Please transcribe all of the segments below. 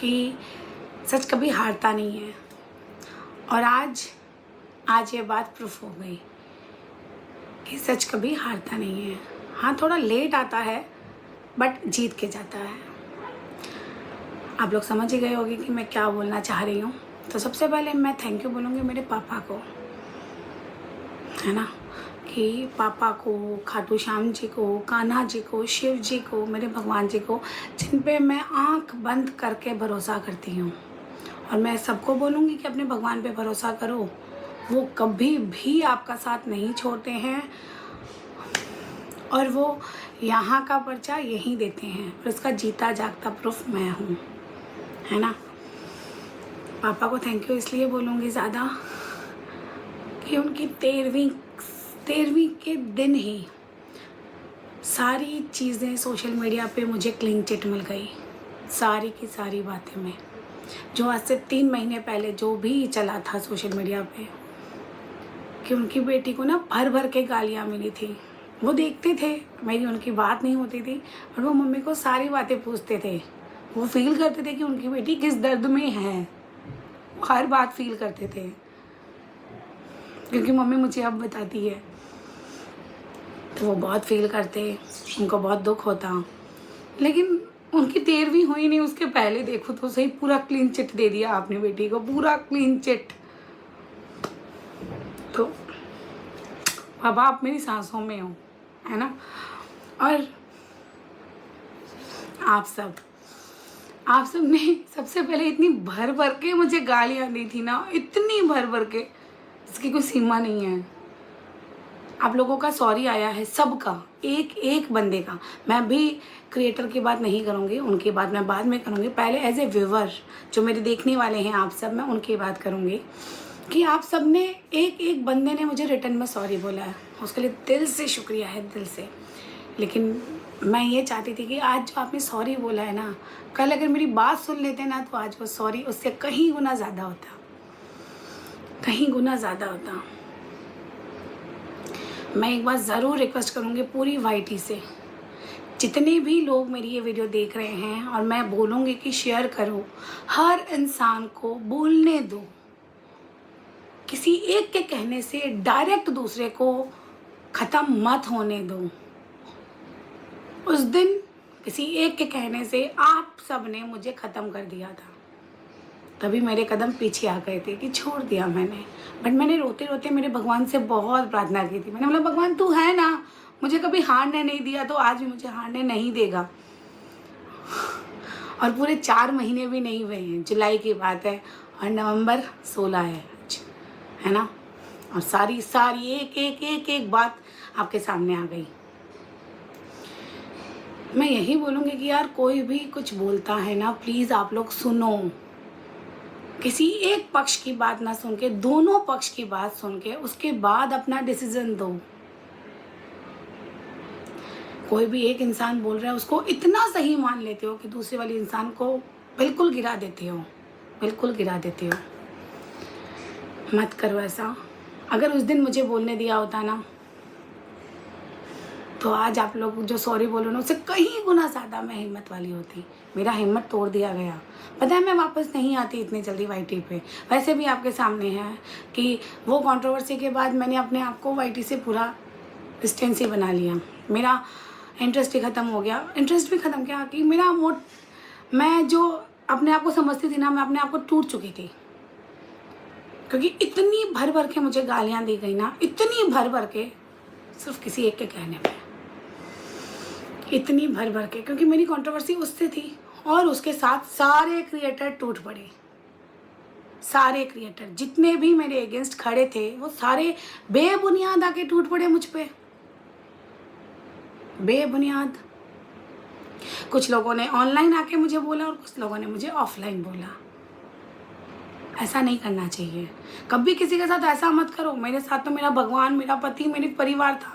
कि सच कभी हारता नहीं है। और आज ये बात प्रूफ हो गई कि सच कभी हारता नहीं है। हाँ, थोड़ा लेट आता है बट जीत के जाता है। आप लोग समझ ही गए होंगे कि मैं क्या बोलना चाह रही हूँ। तो सबसे पहले मैं थैंक यू बोलूँगी मेरे पापा को, है ना, कि पापा को, खाटू श्याम जी को, कान्हा जी को, शिव जी को, मेरे भगवान जी को, जिन पे मैं आँख बंद करके भरोसा करती हूँ। और मैं सबको बोलूँगी कि अपने भगवान पे भरोसा करो, वो कभी भी आपका साथ नहीं छोड़ते हैं और वो यहाँ का पर्चा यहीं देते हैं। और इसका जीता जागता प्रूफ मैं हूँ, है ना। पापा को थैंक यू इसलिए बोलूँगी ज़्यादा कि उनकी तेरहवीं के दिन ही सारी चीज़ें सोशल मीडिया पे मुझे क्लीन चिट मिल गई। सारी की सारी बातें में जो आज से 3 महीने पहले जो भी चला था सोशल मीडिया पे कि उनकी बेटी को ना भर भर के गालियाँ मिली थी। वो देखते थे, मेरी उनकी बात नहीं होती थी और वो मम्मी को सारी बातें पूछते थे। वो फील करते थे कि उनकी बेटी किस दर्द में है, हर बात फील करते थे, क्योंकि मम्मी मुझे अब बताती है तो वो बहुत फील करते, उनको बहुत दुख होता। लेकिन उनकी 13वीं हुई नहीं, उसके पहले देखो तो सही, पूरा क्लीन चिट दे दिया आपने बेटी को, पूरा क्लीन चिट। तो बाबा आप मेरी सांसों में हो, है ना। और आप सब ने सबसे पहले इतनी भर भर के मुझे गालियाँ दी थी ना, इतनी भर भर के, इसकी कोई सीमा नहीं है। आप लोगों का सॉरी आया है, सबका, एक एक बंदे का। मैं भी क्रिएटर की बात नहीं करूँगी, उनकी बात मैं बाद में करूँगी। पहले एज ए व्यूवर जो मेरे देखने वाले हैं आप सब, मैं उनकी बात करूँगी कि आप सब ने एक बंदे ने मुझे रिटर्न में सॉरी बोला है, उसके लिए दिल से शुक्रिया है, दिल से। लेकिन मैं ये चाहती थी कि आज जो आपने सॉरी बोला है ना, कल अगर मेरी बात सुन लेते ना तो आज वो सॉरी उससे कहीं गुना ज़्यादा होता, कहीं गुना ज़्यादा होता। मैं एक बार ज़रूर रिक्वेस्ट करूँगी पूरी वाईटी से, जितने भी लोग मेरी ये वीडियो देख रहे हैं, और मैं बोलूँगी कि शेयर करो, हर इंसान को बोलने दो। किसी एक के कहने से डायरेक्ट दूसरे को ख़त्म मत होने दो। उस दिन किसी एक के कहने से आप सब ने मुझे ख़त्म कर दिया था, तभी मेरे कदम पीछे आ गए थे कि छोड़ दिया मैंने। बट मैंने रोते रोते मेरे भगवान से बहुत प्रार्थना की थी। मैंने बोला भगवान तू है ना, मुझे कभी हारने नहीं दिया तो आज भी मुझे हारने नहीं देगा। और पूरे 4 महीने भी नहीं हुए हैं, जुलाई की बात है और नवंबर 16 है आज, है ना। और सारी एक बात आपके सामने आ गई। मैं यही बोलूँगी कि यार कोई भी कुछ बोलता है ना, प्लीज़ आप लोग सुनो। किसी एक पक्ष की बात ना सुन के, दोनों पक्ष की बात सुन के उसके बाद अपना डिसीजन दो। कोई भी एक इंसान बोल रहा है उसको इतना सही मान लेते हो कि दूसरे वाले इंसान को बिल्कुल गिरा देते हो, बिल्कुल गिरा देते हो। मत करो ऐसा। अगर उस दिन मुझे बोलने दिया होता ना तो आज आप लोग जो सॉरी बोलो ना, उससे कहीं गुना ज़्यादा मैं हिम्मत वाली होती। मेरा हिम्मत तोड़ दिया गया। पता है मैं वापस नहीं आती इतनी जल्दी वाईटी पे। वैसे भी आपके सामने है कि वो कंट्रोवर्सी के बाद मैंने अपने आप को वाईटी से पूरा डिस्टेंस ही बना लिया। मेरा इंटरेस्ट ही ख़त्म हो गया। इंटरेस्ट भी ख़त्म क्या कि मेरा मैं जो अपने आप को समझती थी ना, मैं अपने आप को टूट चुकी थी, क्योंकि इतनी भर भर के मुझे गालियाँ दी गई ना, इतनी भर भर के, सिर्फ किसी एक के कहने पे, इतनी भर भर के, क्योंकि मेरी कंट्रोवर्सी उससे थी। और उसके साथ सारे क्रिएटर टूट पड़े। सारे क्रिएटर जितने भी मेरे अगेंस्ट खड़े थे वो सारे बेबुनियाद आके टूट पड़े मुझ पे, बेबुनियाद। कुछ लोगों ने ऑनलाइन आके मुझे बोला और कुछ लोगों ने मुझे ऑफलाइन बोला। ऐसा नहीं करना चाहिए, कभी किसी के साथ ऐसा मत करो। मेरे साथ तो मेरा भगवान, मेरा पति, मेरी परिवार था।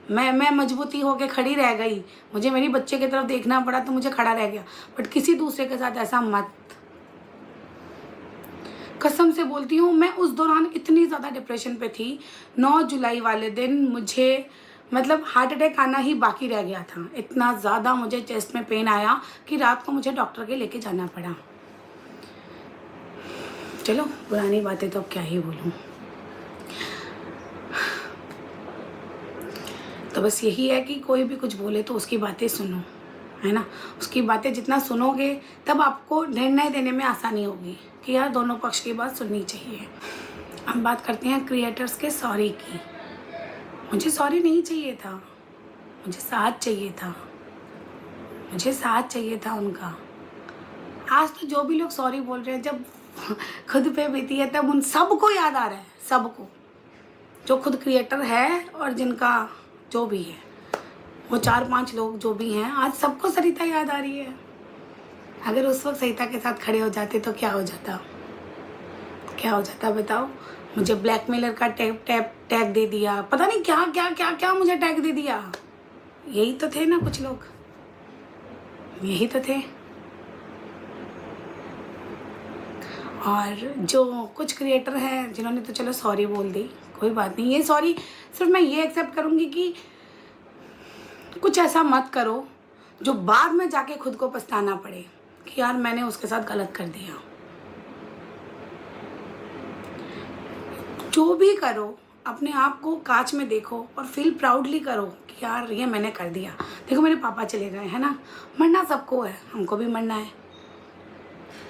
मैं मजबूती होके खड़ी रह गई। मुझे मेरी बच्चे की तरफ देखना पड़ा तो मुझे खड़ा रह गया। बट किसी दूसरे के साथ ऐसा मत। कसम से बोलती हूँ, मैं उस दौरान इतनी ज़्यादा डिप्रेशन पे थी। 9 जुलाई वाले दिन मुझे मतलब हार्ट अटैक आना ही बाकी रह गया था। इतना ज़्यादा मुझे चेस्ट में पेन आया कि रात को मुझे डॉक्टर के लेके जाना पड़ा। चलो पुरानी बातें तो अब क्या ही बोलूँ। तो बस यही है कि कोई भी कुछ बोले तो उसकी बातें सुनो, है ना। उसकी बातें जितना सुनोगे तब आपको निर्णय देने में आसानी होगी कि यार दोनों पक्ष की बात सुननी चाहिए। हम बात करते हैं क्रिएटर्स के सॉरी की। मुझे सॉरी नहीं चाहिए था, मुझे साथ चाहिए था, मुझे साथ चाहिए था उनका। आज तो जो भी लोग सॉरी बोल रहे हैं, जब खुद पे बीती है तब उन सबको याद आ रहा है, सबको जो खुद क्रिएटर है और जिनका जो भी है, वो 4-5 लोग जो भी हैं, आज सबको सरिता याद आ रही है। अगर उस वक्त सरिता के साथ खड़े हो जाते तो क्या हो जाता, क्या हो जाता बताओ। मुझे ब्लैकमेलर का टैग दे दिया, पता नहीं क्या क्या क्या क्या मुझे टैग दे दिया। यही तो थे ना कुछ लोग, यही तो थे। और जो कुछ क्रिएटर हैं जिन्होंने तो चलो सॉरी बोल दी, कोई बात नहीं। ये सॉरी सिर्फ मैं ये एक्सेप्ट करूँगी कि कुछ ऐसा मत करो जो बाद में जाके खुद को पछताना पड़े कि यार मैंने उसके साथ गलत कर दिया। जो भी करो अपने आप को कांच में देखो और फील प्राउडली करो कि यार ये मैंने कर दिया। देखो मेरे पापा चले गए, है ना, मरना सबको है, हमको भी मरना है।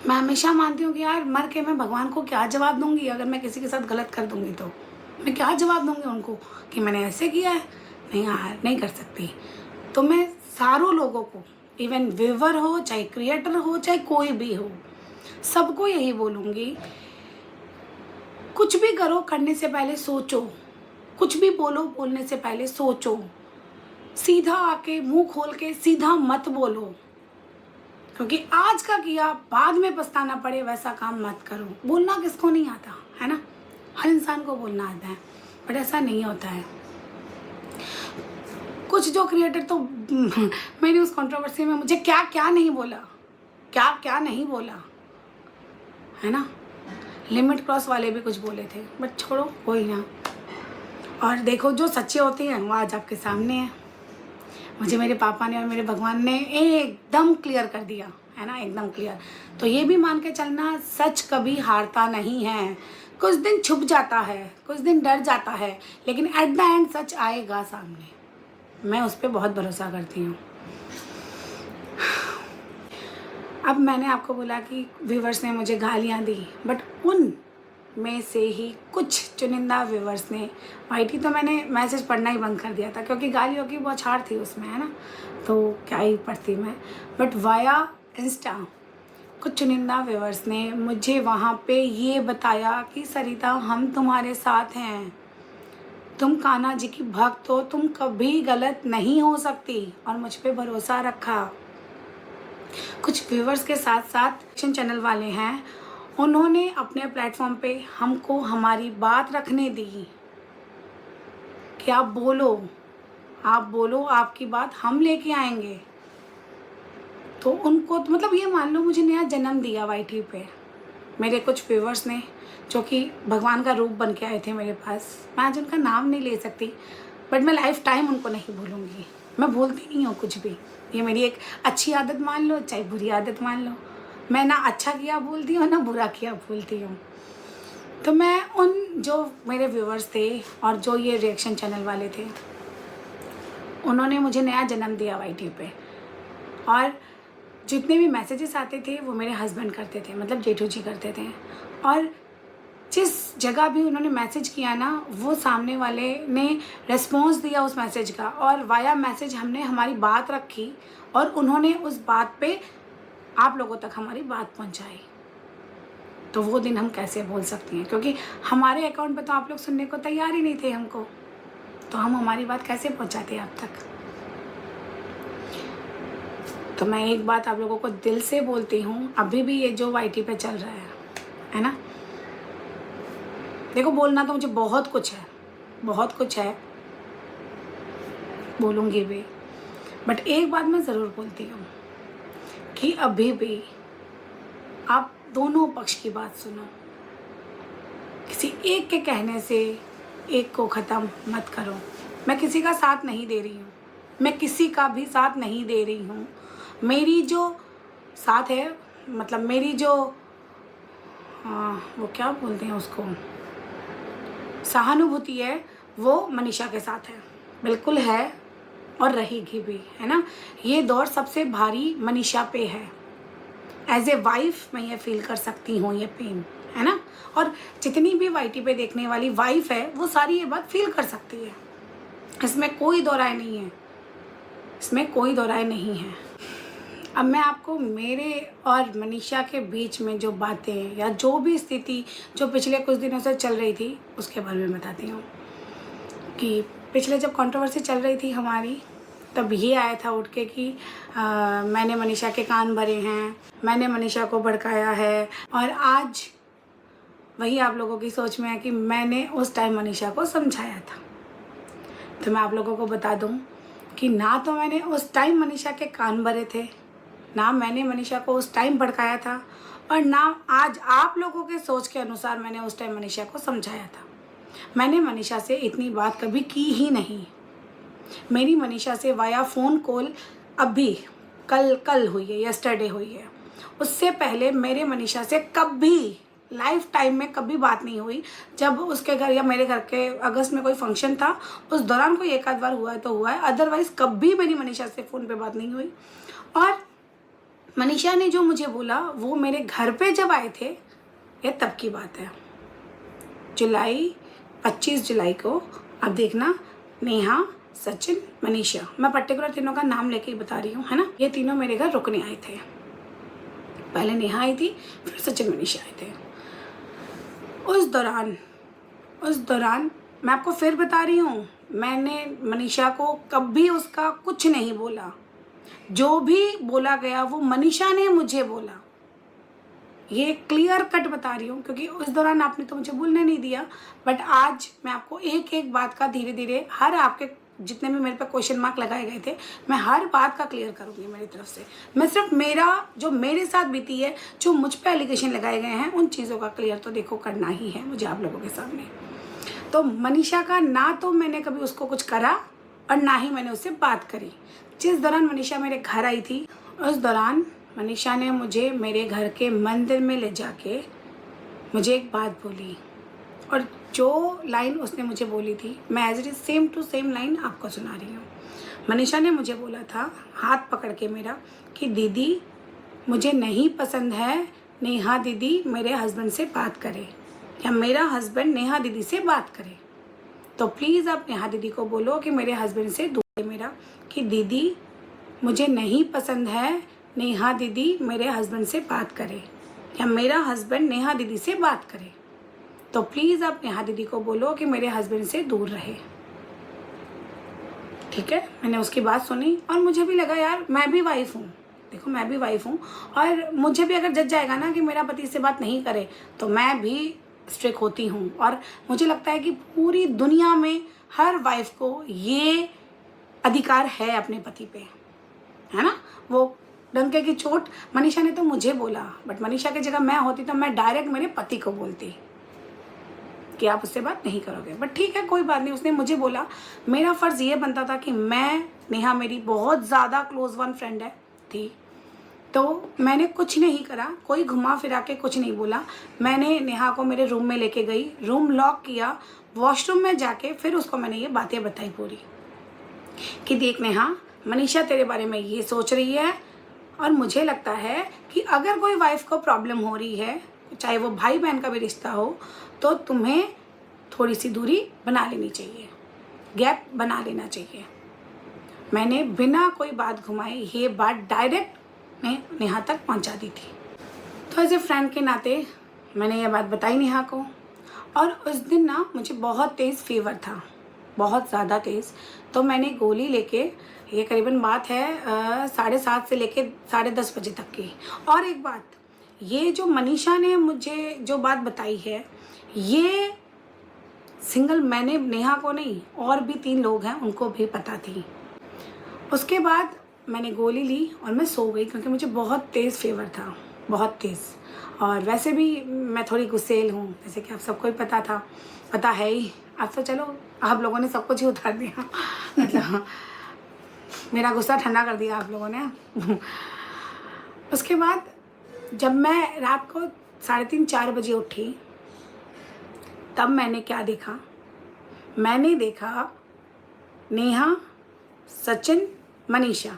मैं हमेशा मानती हूँ कि यार मर के मैं भगवान को क्या जवाब दूंगी। अगर मैं किसी के साथ गलत कर दूंगी तो मैं क्या जवाब दूंगी उनको कि मैंने ऐसे किया है। नहीं यार, नहीं कर सकती। तो मैं सारों लोगों को, इवन व्यूअर हो चाहे क्रिएटर हो चाहे कोई भी हो, सबको यही बोलूँगी, कुछ भी करो करने से पहले सोचो, कुछ भी बोलो बोलने से पहले सोचो। सीधा आके मुंह खोल के सीधा मत बोलो, क्योंकि आज का किया बाद में पछताना पड़े वैसा काम मत करो। बोलना किसको नहीं आता, है ना, हर इंसान को बोलना आता है, बट ऐसा नहीं होता है। कुछ जो क्रिएटर तो मैंने उस कंट्रोवर्सी में मुझे क्या क्या नहीं बोला, क्या क्या नहीं बोला, है ना। लिमिट क्रॉस वाले भी कुछ बोले थे, बट छोड़ो, कोई ना। और देखो जो सच्चे होते हैं वो आज आपके सामने है। मुझे मेरे पापा ने और मेरे भगवान ने एकदम क्लियर कर दिया, है ना, एकदम क्लियर। तो ये भी मान के चलना, सच कभी हारता नहीं है। कुछ दिन छुप जाता है, कुछ दिन डर जाता है, लेकिन एट द एंड सच आएगा सामने। मैं उस पर बहुत भरोसा करती हूँ। अब मैंने आपको बोला कि व्यूवर्स ने मुझे गालियाँ दी, बट उन में से ही कुछ चुनिंदा व्यूवर्स ने, वाईटी तो मैंने मैसेज पढ़ना ही बंद कर दिया था क्योंकि गालियों की बौछार थी उसमें, है ना, तो क्या ही पढ़ती मैं। बट वाया इंस्टा कुछ चुनिंदा व्यूवर्स ने मुझे वहाँ पे ये बताया कि सरिता हम तुम्हारे साथ हैं, तुम कान्हा जी की भक्त हो, तुम कभी गलत नहीं हो सकती, और मुझ पे भरोसा रखा। कुछ व्यूवर्स के साथ साथ एक्शन चैनल वाले हैं, उन्होंने अपने प्लेटफॉर्म पे हमको हमारी बात रखने दी कि आप बोलो, आप बोलो, आपकी बात हम लेके आएंगे। तो उनको तो मतलब ये मान लो मुझे नया जन्म दिया वाईटी पे मेरे कुछ व्यूवर्स ने, जो कि भगवान का रूप बन के आए थे मेरे पास। मैं आज उनका नाम नहीं ले सकती, बट मैं लाइफ टाइम उनको नहीं भूलूंगी। मैं भूलती नहीं हूँ कुछ भी, ये मेरी एक अच्छी आदत मान लो चाहे बुरी आदत मान लो। मैं ना अच्छा किया भूलती हूँ ना बुरा किया भूलती हूँ। तो मैं उन जो मेरे व्यूवर्स थे और जो ये रिएक्शन चैनल वाले थे, उन्होंने मुझे नया जन्म दिया वाईटी पे। और जितने भी मैसेजेस आते थे वो मेरे हस्बैंड करते थे, मतलब जेठू जी करते थे। और जिस जगह भी उन्होंने मैसेज किया ना, वो सामने वाले ने रेस्पॉन्स दिया उस मैसेज का, और वाया मैसेज हमने हमारी बात रखी और उन्होंने उस बात पे आप लोगों तक हमारी बात पहुंचाई। तो वो दिन हम कैसे भूल सकती हैं, क्योंकि हमारे अकाउंट पे तो आप लोग सुनने को तैयार ही नहीं थे हमको, तो हम हमारी बात कैसे पहुंचाते आप तक। तो मैं एक बात आप लोगों को दिल से बोलती हूँ, अभी भी ये जो वाईटी पे चल रहा है ना, देखो बोलना तो मुझे बहुत कुछ है, बहुत कुछ है, बोलूँगी भी, बट एक बात मैं ज़रूर बोलती हूँ कि अभी भी आप दोनों पक्ष की बात सुनो। किसी एक के कहने से एक को ख़त्म मत करो। मैं किसी का साथ नहीं दे रही हूँ, मैं किसी का भी साथ नहीं दे रही हूँ। मेरी जो साथ है, मतलब मेरी जो वो क्या बोलते हैं उसको, सहानुभूति है, वो मनीषा के साथ है, बिल्कुल है और रहेगी भी, है ना। ये दौर सबसे भारी मनीषा पे है। एज ए वाइफ मैं ये फील कर सकती हूँ ये पेन, है ना। और जितनी भी वाईटी पे देखने वाली वाइफ है वो सारी ये बात फील कर सकती है, इसमें कोई दो राय नहीं है, इसमें कोई दो राय नहीं है। अब मैं आपको मेरे और मनीषा के बीच में जो बातें या जो भी स्थिति जो पिछले कुछ दिनों से चल रही थी उसके बारे में बताती हूँ। कि पिछले जब कंट्रोवर्सी चल रही थी हमारी, तब ये आया था उठ के कि मैंने मनीषा के कान भरे हैं, मैंने मनीषा को भड़काया है। और आज वही आप लोगों की सोच में है कि मैंने उस टाइम मनीषा को समझाया था। तो मैं आप लोगों को बता दूं कि ना तो मैंने उस टाइम मनीषा के कान भरे थे, ना मैंने मनीषा को उस टाइम भड़काया था, और ना आज आप लोगों के सोच के अनुसार मैंने उस टाइम मनीषा को समझाया था। मैंने मनीषा से इतनी बात कभी की ही नहीं। मेरी मनीषा से वाया फ़ोन कॉल अभी कल हुई है, यस्टरडे हुई है। उससे पहले मेरे मनीषा से कभी लाइफ टाइम में कभी बात नहीं हुई। जब उसके घर या मेरे घर के अगस्त में कोई फंक्शन था उस दौरान कोई एक आध बार हुआ है तो हुआ है, अदरवाइज़ कभी मेरी मनीषा से फ़ोन पे बात नहीं हुई। और मनीषा ने जो मुझे बोला वो मेरे घर पे जब आए थे, ये तब की बात है। 25 जुलाई को, अब देखना, नेहा, सचिन, मनीषा, मैं पर्टिकुलर तीनों का नाम लेके ही बता रही हूँ, है ना। ये तीनों मेरे घर रुकने आए थे। पहले नेहा आई थी, फिर सचिन, मनीषा आए थे। उस दौरान मैं आपको फिर बता रही हूँ, मैंने मनीषा को कभी उसका कुछ नहीं बोला। जो भी बोला गया वो मनीषा ने मुझे बोला। ये क्लियर कट बता रही हूँ क्योंकि उस दौरान आपने तो मुझे बोलने नहीं दिया। बट आज मैं आपको एक एक बात का धीरे धीरे, हर आपके जितने भी मेरे पे क्वेश्चन मार्क लगाए गए थे, मैं हर बात का क्लियर करूँगी मेरी तरफ से। मैं सिर्फ जो मेरे साथ बीती है, जो मुझ पे एलिगेशन लगाए गए हैं, उन चीज़ों का क्लियर तो देखो करना ही है मुझे आप लोगों के सामने। तो मनीषा का ना तो मैंने कभी उसको कुछ करा और ना ही मैंने उससे बात करी। जिस दौरान मनीषा मेरे घर आई थी, उस दौरान मनीषा ने मुझे मेरे घर के मंदिर में ले जाके मुझे एक बात बोली, और जो लाइन उसने मुझे बोली थी मैं as it is same to same line आपको सुना रही हूँ। मनीषा ने मुझे बोला था हाथ पकड़ के मेरा कि दीदी मुझे नहीं पसंद है नेहा दीदी मेरे हस्बैंड से बात करे, या मेरा हस्बैंड नेहा दीदी से बात करे, तो प्लीज़ आप नेहा दीदी को बोलो कि मेरे हस्बैंड से दूर मेरा, कि दीदी मुझे नहीं पसंद है नेहा दीदी मेरे हस्बैंड से बात करे, या मेरा हस्बैंड नेहा दीदी से बात करे, तो प्लीज़ आप नेहा दीदी को बोलो कि मेरे हस्बैंड से दूर रहे। ठीक है, मैंने उसकी बात सुनी और मुझे भी लगा यार मैं भी वाइफ हूँ, देखो मैं भी वाइफ हूँ, और मुझे भी अगर जज जाएगा ना कि मेरा पति इससे बात नहीं करे तो मैं भी स्ट्रिक होती हूँ। और मुझे लगता है कि पूरी दुनिया में हर वाइफ को ये अधिकार है अपने पति पे, है ना। वो डंके की चोट मनीषा ने तो मुझे बोला, बट मनीषा की जगह मैं होती तो मैं डायरेक्ट मेरे पति को बोलती कि आप उससे बात नहीं करोगे। बट ठीक है, कोई बात नहीं, उसने मुझे बोला। मेरा फ़र्ज़ ये बनता था कि मैं, नेहा मेरी बहुत ज़्यादा क्लोज वन फ्रेंड थी, तो मैंने कुछ नहीं करा, कोई घुमा फिरा के कुछ नहीं बोला। मैंने नेहा को मेरे रूम में लेके गई, रूम लॉक किया, वॉशरूम में जाके फिर उसको मैंने ये बातें बताई पूरी कि देख नेहा, मनीषा तेरे बारे में ये सोच रही है, और मुझे लगता है कि अगर कोई वाइफ को प्रॉब्लम हो रही है, चाहे वो भाई बहन का भी रिश्ता हो, तो तुम्हें थोड़ी सी दूरी बना लेनी चाहिए, गैप बना लेना चाहिए। मैंने बिना कोई बात घुमाए ये बात डायरेक्ट मैं नेहा तक पहुंचा दी थी। तो एज ए फ्रेंड के नाते मैंने ये बात बताई नेहा को। और उस दिन ना मुझे बहुत तेज़ फीवर था, बहुत ज़्यादा तेज़, तो मैंने गोली लेके, ये करीबन बात है 7:30 से लेके 10:30 बजे तक की। और एक बात, ये जो मनीषा ने मुझे जो बात बताई है, ये सिंगल मैंने नेहा को नहीं, और भी 3 लोग हैं उनको भी पता थी। उसके बाद मैंने गोली ली और मैं सो गई क्योंकि मुझे बहुत तेज़ फीवर था, बहुत तेज़। और वैसे भी मैं थोड़ी गुस्सेल हूँ, जैसे कि आप सबको ही पता है ही। अब तो चलो आप लोगों ने सब कुछ ही उतार दिया मतलब मेरा गुस्सा ठंडा कर दिया आप लोगों ने। उसके बाद जब मैं रात को 3:30-4 बजे उठी, तब मैंने क्या देखा? मैंने देखा नेहा, सचिन, मनीषा,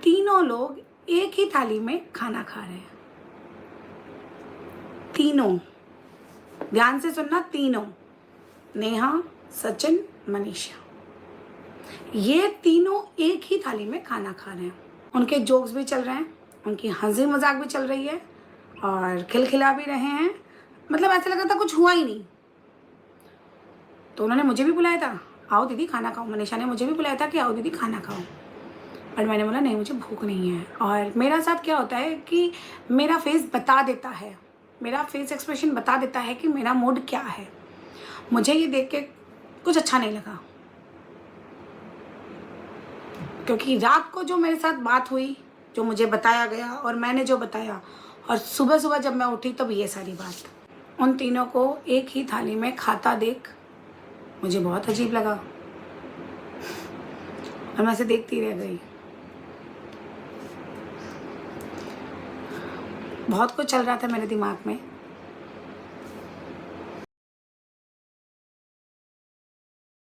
तीनों लोग एक ही थाली में खाना खा रहे हैं। तीनों, ध्यान से सुनना, तीनों, नेहा, सचिन, मनीषा, ये तीनों एक ही थाली में खाना खा रहे हैं। उनके जोक्स भी चल रहे हैं, उनकी हंसी मजाक भी चल रही है और खिलखिला भी रहे हैं। मतलब ऐसा लगा था कुछ हुआ ही नहीं। तो उन्होंने मुझे भी बुलाया था, आओ दीदी खाना खाओ। मनीषा ने मुझे भी बुलाया था कि आओ दीदी खाना खाओ, पर मैंने बोला नहीं, मुझे भूख नहीं है। और मेरा साथ क्या होता है कि मेरा फेस बता देता है, मेरा फेस एक्सप्रेशन बता देता है कि मेरा मूड क्या है। मुझे ये देख के कुछ अच्छा नहीं लगा, क्योंकि रात को जो मेरे साथ बात हुई, जो मुझे बताया गया और मैंने जो बताया, और सुबह सुबह जब मैं उठी तब ये सारी बात, उन तीनों को एक ही थाली में खाता देख मुझे बहुत अजीब लगा और मैं ऐसे देखती रह गई। बहुत कुछ चल रहा था मेरे दिमाग में